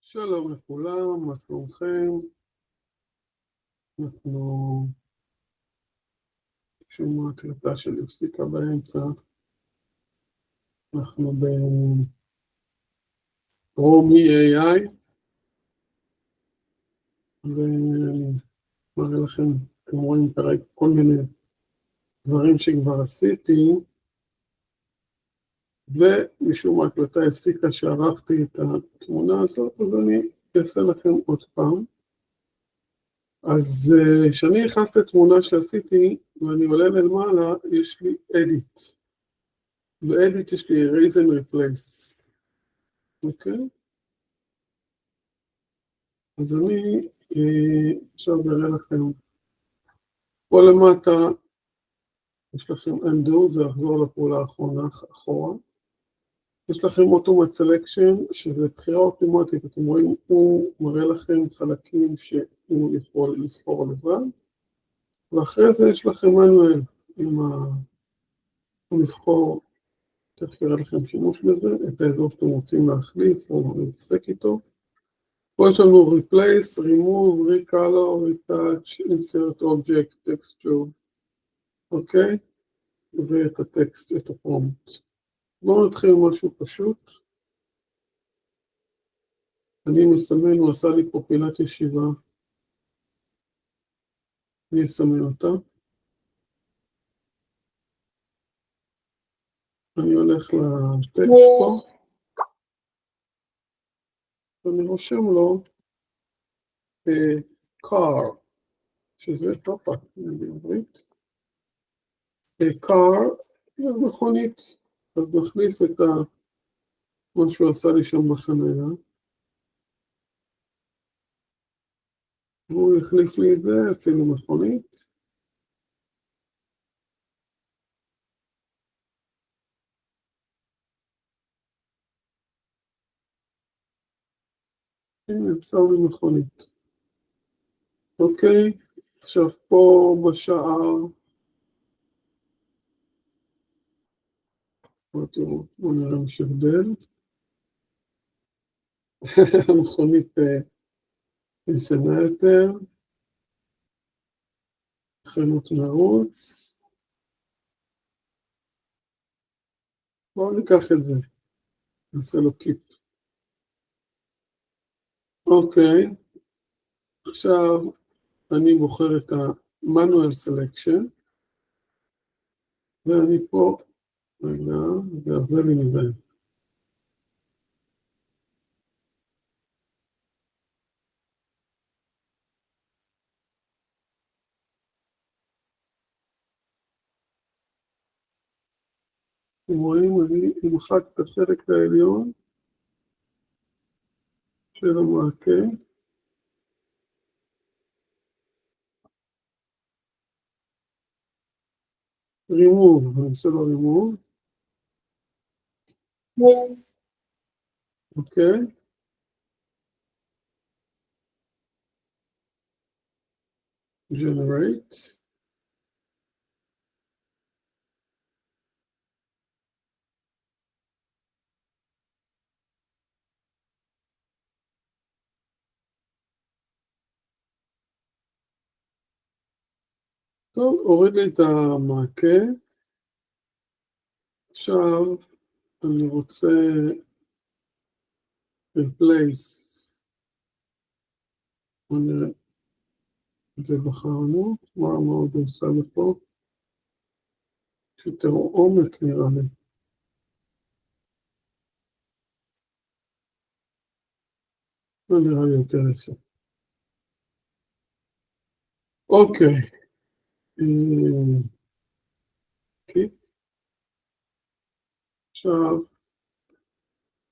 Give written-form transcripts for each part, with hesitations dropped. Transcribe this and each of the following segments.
שלום לכולם, מה שלומכם? אנחנו שומעים הקלטה שלי הפסיקה באמצע. אנחנו ברומי AI, ומראה לכם, אתם רואים כרגע כל מיני דברים שכבר עשיתי, ומשום ההקלטה הפסיקה שערכתי את התמונה הזאת, אז אני אעשה לכם עוד פעם. אז כשאני נכנס לתמונה שעשיתי, ואני עולה למעלה, יש לי edit. ב-edit יש לי erase and replace. אוקיי? אז אני עכשיו אראה לכם, פה למטה יש לכם undo, זה לחזור לפעולה האחרונה אחורה. יש לכם automate selection, שזה בחירה אוטומטית, אתם רואים, הוא מראה לכם חלקים שהוא יכול לבחור לבד, ואחרי זה יש לכם manual, עם לבחור, תכף יראה לכם שימוש בזה, את האזור שאתם רוצים להחליף או להתעסק איתו. פה יש לנו replace, remove, recolor, retouch, insert object, texture, אוקיי? ואת הטקסט, את הפרומפט. בואו נתחיל עם משהו פשוט. אני מסמן, הוא עשה לי פה פינת ישיבה. אני אסמן אותה. אני הולך לטקסט פה. ואני רושם לו car, שזה טופה, בעברית. car, זה מכונית. אז נחליף את מה שהוא עשה לי שם בחניה. הוא החליף לי את זה, עשינו מכונית. הנה, אפסרנו מכונית. אוקיי, עכשיו פה בשער, בואו נראה מה שהבדל. המכונית ישנה יותר, חנות מרוץ. בואו ניקח את זה, נעשה לו קיפ. אוקיי, עכשיו אני בוחר את ה-manual selection, ואני פה, רגע, זה הרבה לי מדי. אתם רואים, אני אמחק את החלק העליון של המעקה. remove, אני עושה לו remove. אוקיי. generate. טוב, הוריד לי את המעקה. עכשיו אני רוצה replace. בואו נראה. את זה בחרנו. מה עוד עושה לפה? יותר עומק נראה לי. זה נראה לי יותר יפה. אוקיי. עכשיו,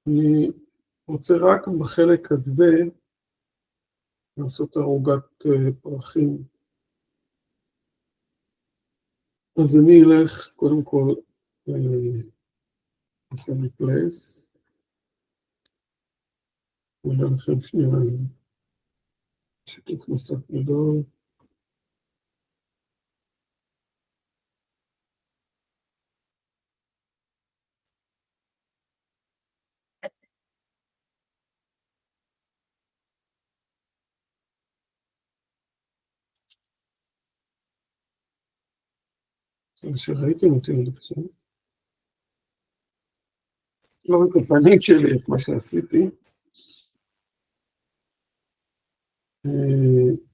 אני רוצה רק בחלק הזה לעשות ערוגת פרחים. אז אני אלך קודם כל לעשות replace. אני אראה לכם שנייה שיתוף מסך גדול. שראיתם אותי עד עכשיו. לא רק הפנים שלי, את מה שעשיתי.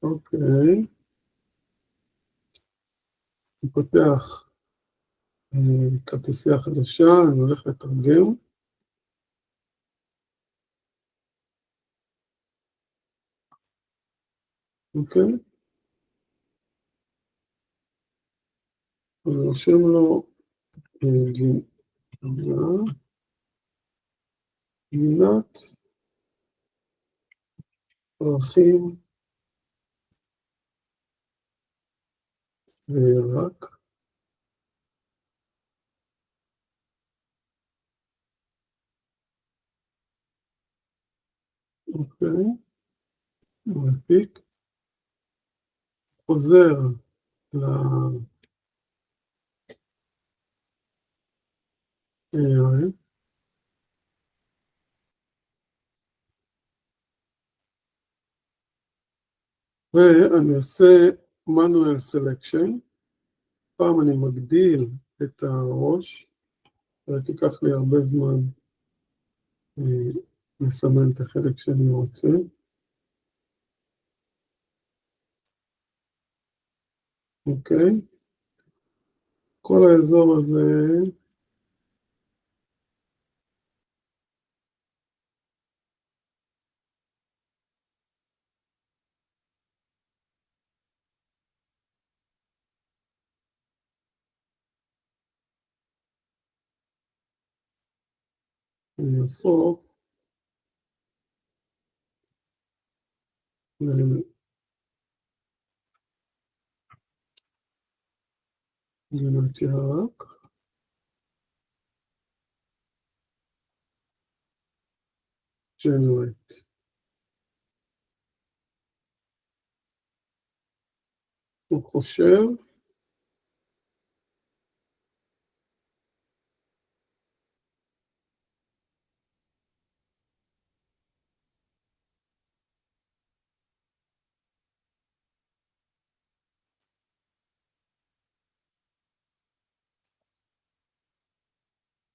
אוקיי. אני פותח כרטיסייה חדשה, אני הולך לתרגם. אוקיי. אני רושם לו גינת פרחים וירק. אוקיי. מפיק. חוזר ל-AI. ואני עושה manual selection. פעם אני מגדיל את הראש, ותיקח לי הרבה זמן לסמן את החלק שאני רוצה. אוקיי. כל האזור הזה, אני אהפוך לגינת ירק. generate. הוא חושב,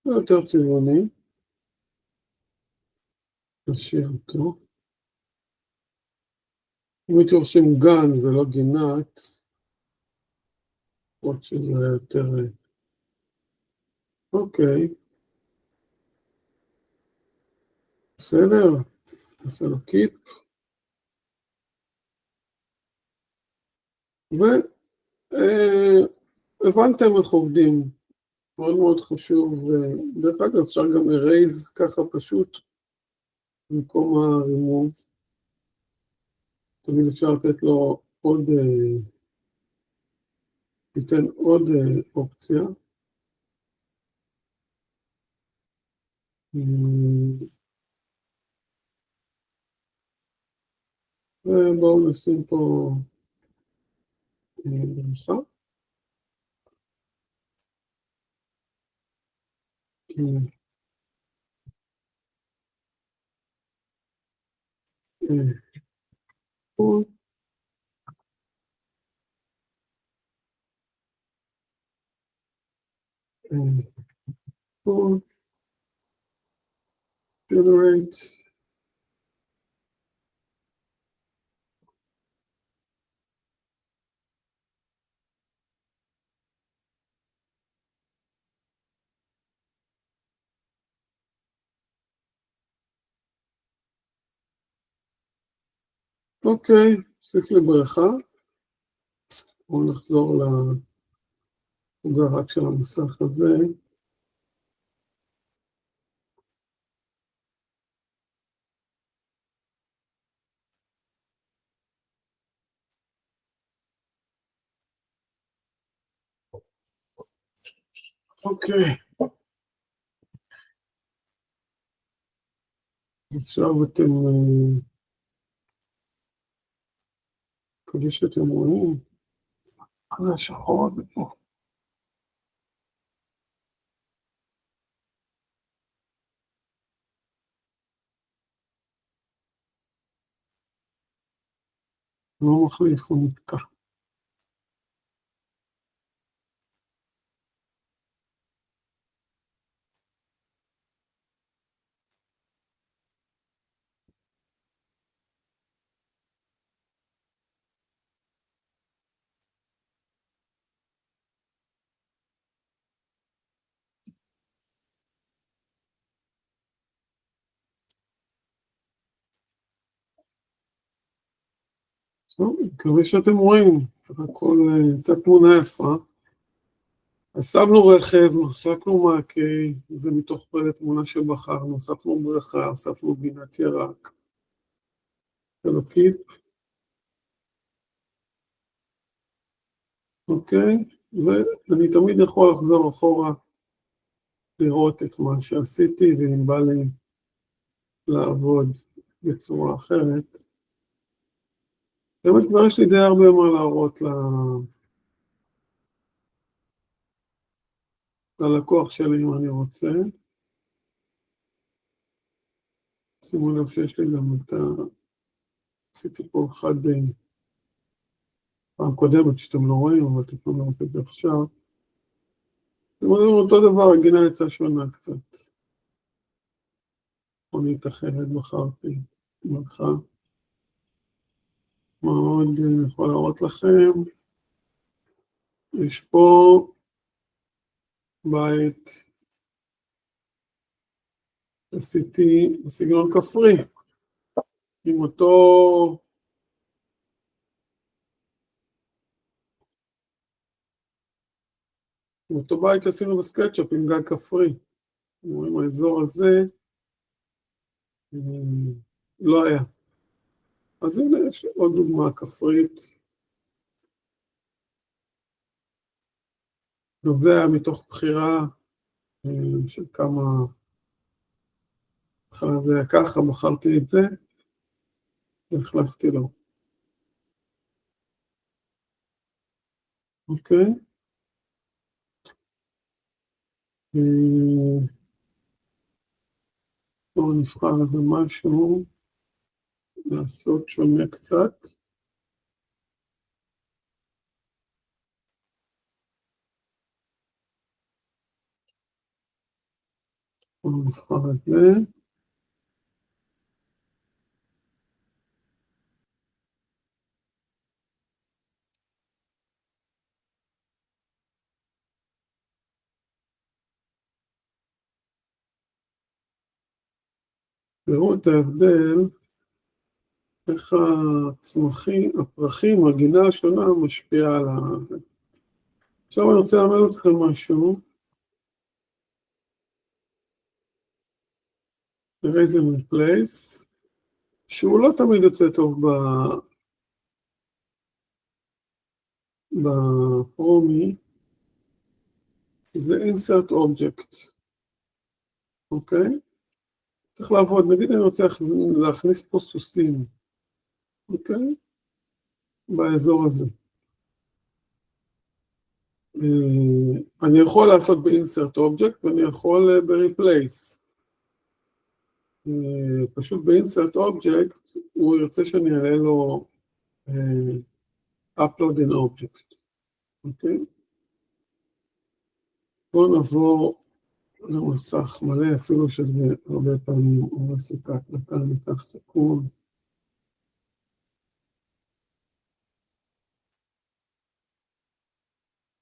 זה יותר צבעוני, נשאיר אותו. אם הייתי רושם גן ולא גינת, עוד שזה יותר... אוקיי. בסדר, נעשה לו קיפ. והבנתם איך עובדים, מאוד מאוד חשוב. דרך אגב, אפשר גם erase ככה פשוט, במקום ה-remove. תמיד אפשר לתת לו עוד, ניתן עוד אופציה. ובואו נשים פה בריכה. פה. פה. generate. אוקיי, נוסיף לבריכה. בואו נחזור לגרק של המסך הזה. אוקיי. עכשיו אתם, כדי שאתם רואים, על השחור הזה פה. לא מחליף, הוא נתקע. טוב, מקווה שאתם רואים, סך הכל קצת תמונה יפה. אז שמנו רכב, מחקנו מעקה, זה מתוך תמונה שבחרנו, הוספנו בריכה, הוספנו גינת ירק. תלוקיד. אוקיי, ואני תמיד יכול לחזור אחורה, לראות את מה שעשיתי, ואם בא לי לעבוד בצורה אחרת. באמת כבר יש לי די הרבה מה להראות ללקוח שלי אם אני רוצה. שימו לב שיש לי גם את עשיתי פה אחד פעם קודמת שאתם לא רואים, אבל אתם יכולים לראות את זה עכשיו. אתם רואים אותו דבר, הגינה יצאה שונה קצת. מכונית אחרת בחרתי, מלכה. מה עוד אני יכול להראות לכם? יש פה בית עשיתי בסגנון כפרי, עם אותו בית שעשינו בסקטשופ עם גג כפרי. רואים, האזור הזה לא היה. אז הנה יש עוד דוגמה כפרית. וזה היה מתוך בחירה של כמה, בכלל זה היה ככה, בחרתי את זה, והחלפתי לו. אוקיי. בואו נבחר איזה משהו, לעשות שונה קצת. בואו נבחר את זה. תראו את ההבדל, איך הפרחים, הגינה השונה משפיעה על זה. עכשיו אני רוצה ללמד אתכם משהו. Erase and Replace, שהוא לא תמיד יוצא טוב בפרומי, זה Insert Object, אוקיי? צריך לעבוד, נגיד אני רוצה להכניס פה סוסים, אוקיי? באזור הזה. אני יכול לעשות ב-Insert Object ואני יכול ב-Replace. פשוט ב-Insert Object הוא ירצה שאני אעלה לו Upload in Object, אוקיי? בואו נעבור למסך מלא, אפילו שזה הרבה פעמים הורס את ההקלטה, ניקח סיכון.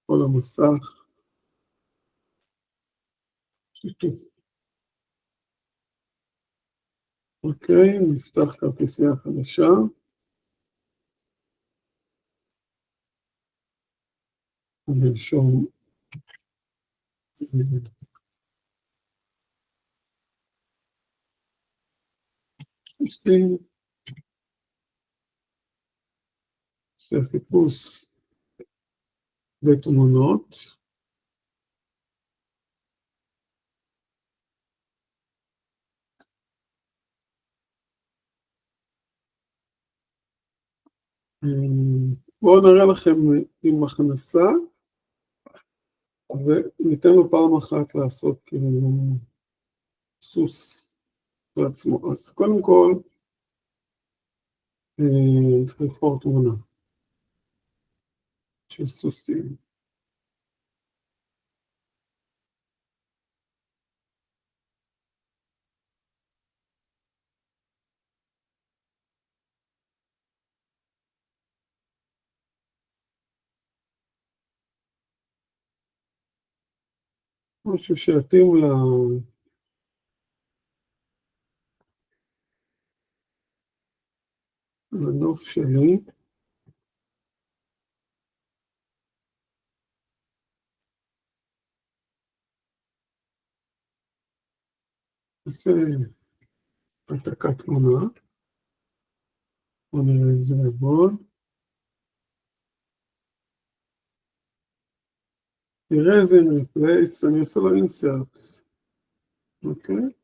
כל המסך. שיתוף. אוקיי, נפתח כרטיסייה חדשה. נרשום. עושה חיפוש בתמונות. בואו נראה לכם עם הכנסה, וניתן לו פעם אחת לעשות כאילו סוס בעצמו. אז קודם כל, צריך לבחור תמונה של סוסים. משהו שיתאים לנוף שלי. נעשה העתקת תמונה. בואו נראה אם זה יעבוד. נראה איזה replace, אני עושה לו insert. אוקיי?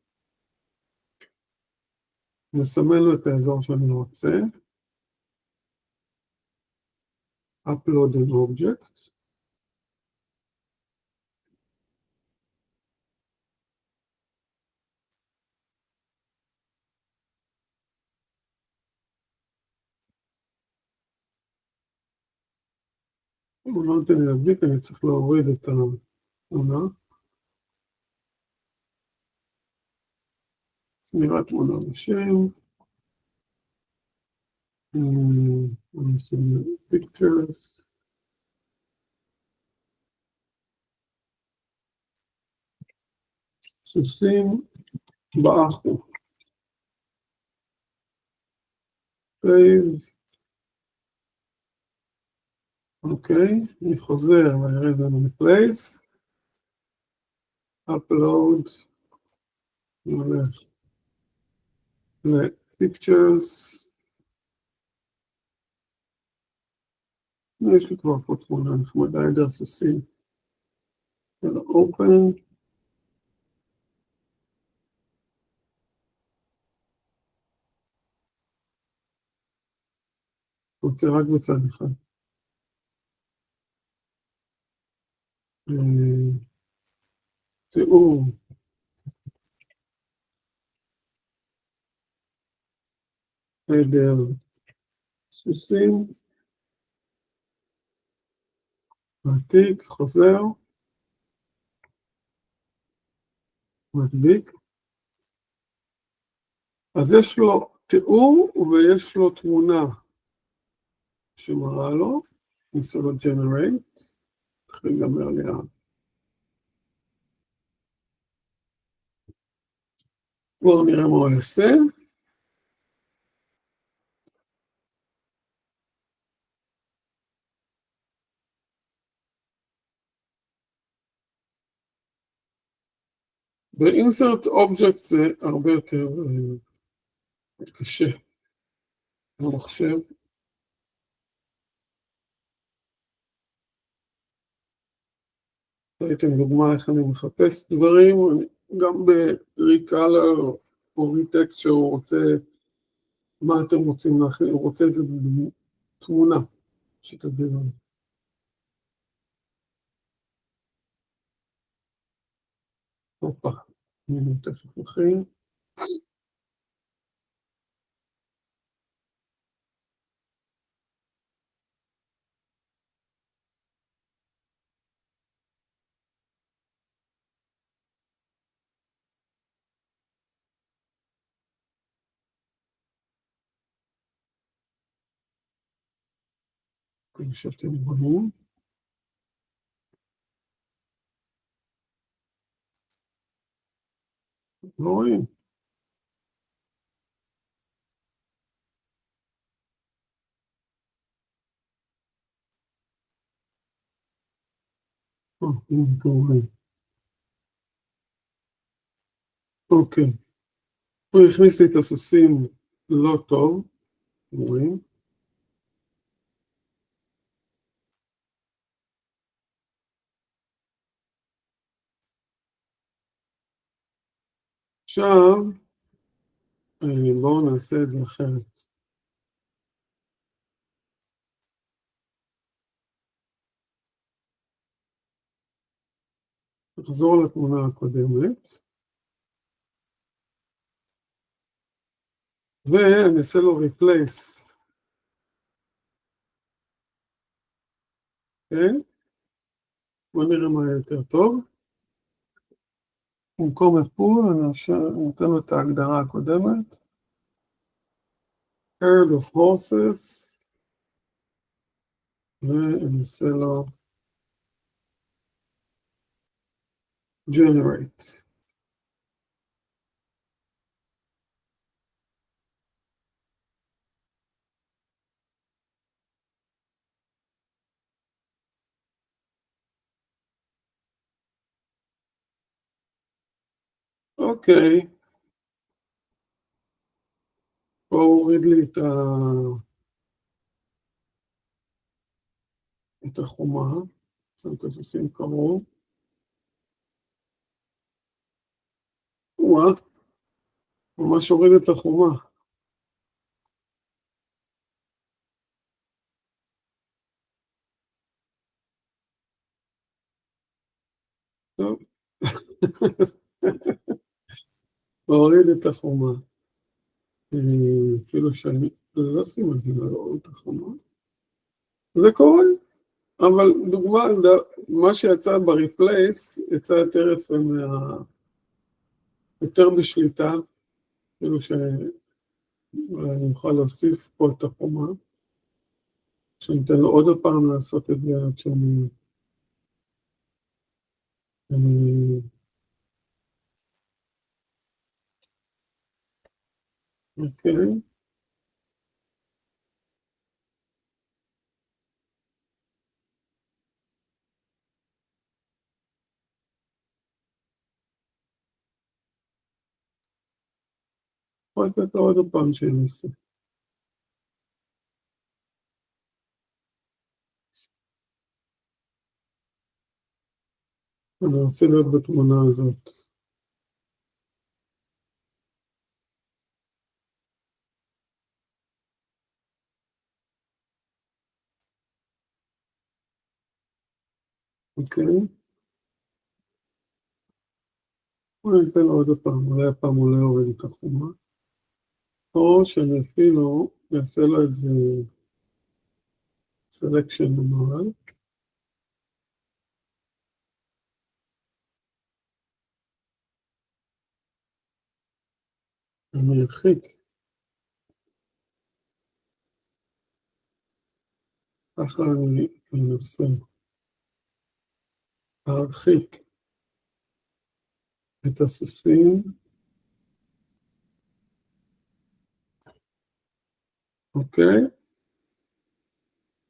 נסמן לו את האזור שאני רוצה. upload an object. הוא לא נותן לי להדביק, אני צריך להוריד את התמונה. נראה תמונה בשם. אני עושה pictures. סוסים באחו. save. אוקיי, אני חוזר וירד לנו replace. upload. נלך ל-pictures. יש לי כבר פה תמונה נחמדה, עדר סוסים. open. רוצה רק בצד אחד. תיאור. עדר סוסים. מעתיק, חוזר. מדביק. אז יש לו תיאור ויש לו תמונה שמראה לו. נעשה לו generate. איך ייגמר לי בואו נראה מה הוא יעשה. ב-insert object זה הרבה יותר קשה במחשב. ראיתם דוגמה איך אני מחפש דברים, גם ב-recolor או retext שהוא רוצה, מה אתם רוצים להכין, הוא רוצה את זה בתמונה, שתדעו. הופה, אני תכף מכין. כמו שאתם רואים. לא רואים. הנה אתם רואים. אוקיי. הוא הכניס לי את הסוסים לא טוב, רואים. עכשיו, בואו נעשה את זה אחרת. נחזור לתמונה הקודמת. ואני אעשה לו replace. כן? בואו נראה מה יהיה יותר טוב. במקום הפול, אני נותן לו את ההגדרה הקודמת. herd of horses. ואני אעשה לו generate. אוקיי. בואו הוריד לי את החומה, שם את הסוסים קרוב. וואה, ממש הוריד את החומה. טוב. הוריד את החומה. אפילו שאני לא סימן להוריד את החומה. זה קורה, אבל דוגמה, מה שיצא בריפלייס, יצא יותר יפה יותר בשליטה, כאילו שאני אוכל להוסיף פה את החומה, שאני אתן לו עוד פעם לעשות את זה עד שאני... אוקיי. יכול לתת לו עוד פעם שינסה. אני רוצה להיות בתמונה הזאת. אוקיי. אני אתן לו עוד פעם, אולי הפעם הוא לא יורד את החומה. או שאני אפילו אעשה לו את זה סלקשן נורמל. אני ארחיק. ככה אני אנסה להרחיק את הסוסים. אוקיי.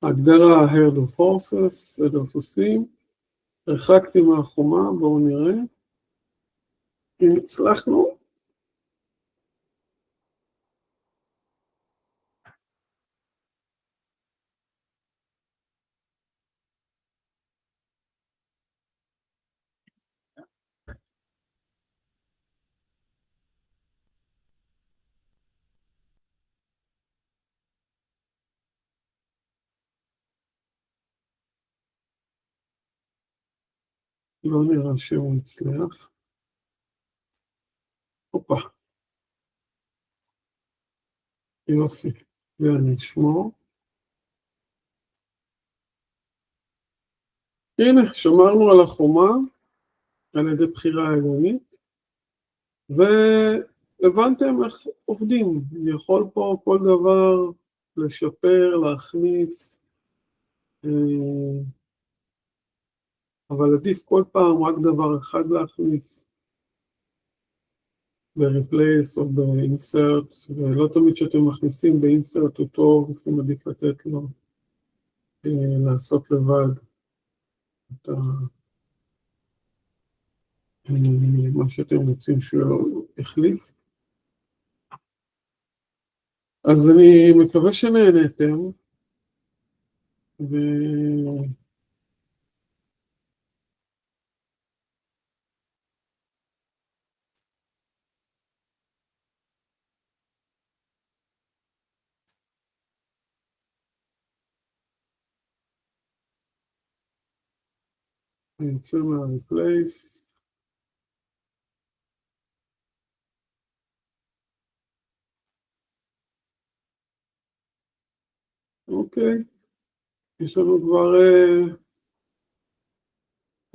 הגדרה herd of horses, סדר סוסים. הרחקתי מהחומה, בואו נראה. אם הצלחנו. לא נראה שהוא הצליח. הופה. יופי. ואני אשמור. הנה, שמרנו על החומה, על ידי בחירה עליונית, והבנתם איך עובדים. אני יכול פה כל דבר לשפר, להכניס, אבל עדיף כל פעם רק דבר אחד להכניס, ב-replace או ב-insert, ולא תמיד שאתם מכניסים ב-insert הוא טוב, לפעמים עדיף לתת לו לעשות לבד את מה שאתם רוצים שהוא יחליף. אז אני מקווה שנהנתם, אני יוצא מה-replace. אוקיי, יש לנו כבר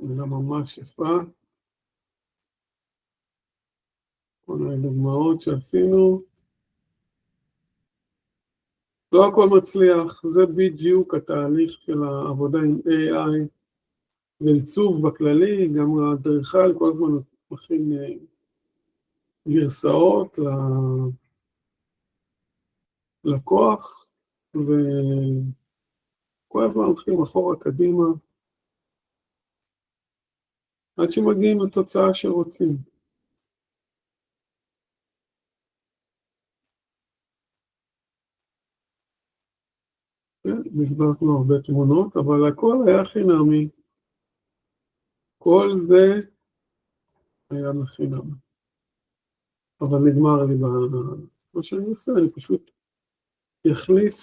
מילה ממש יפה. כל מיני דוגמאות שעשינו. לא הכל מצליח, זה בדיוק התהליך של העבודה עם AI ועיצוב בכללי, גם האדריכל כל הזמן מכין גרסאות ללקוח, וכל הזמן הולכים אחורה קדימה, עד שמגיעים לתוצאה שרוצים. כן, בזבזנו הרבה תמונות, אבל הכל היה חינמי. כל זה היה בחינם. אבל נגמר לי מה שאני עושה, אני פשוט אחליף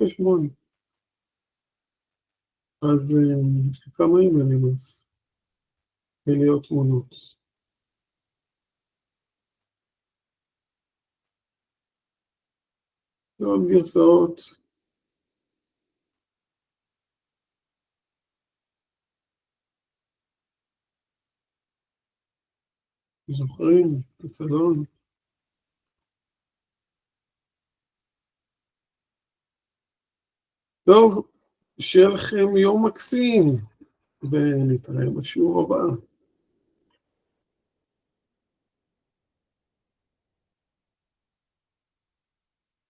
חשבון. אז כמה אימיילים אז, להיות תמונות. עוד גרסאות. זוכרים? בסלון. טוב, שיהיה לכם יום מקסים, ונתראה בשיעור הבא.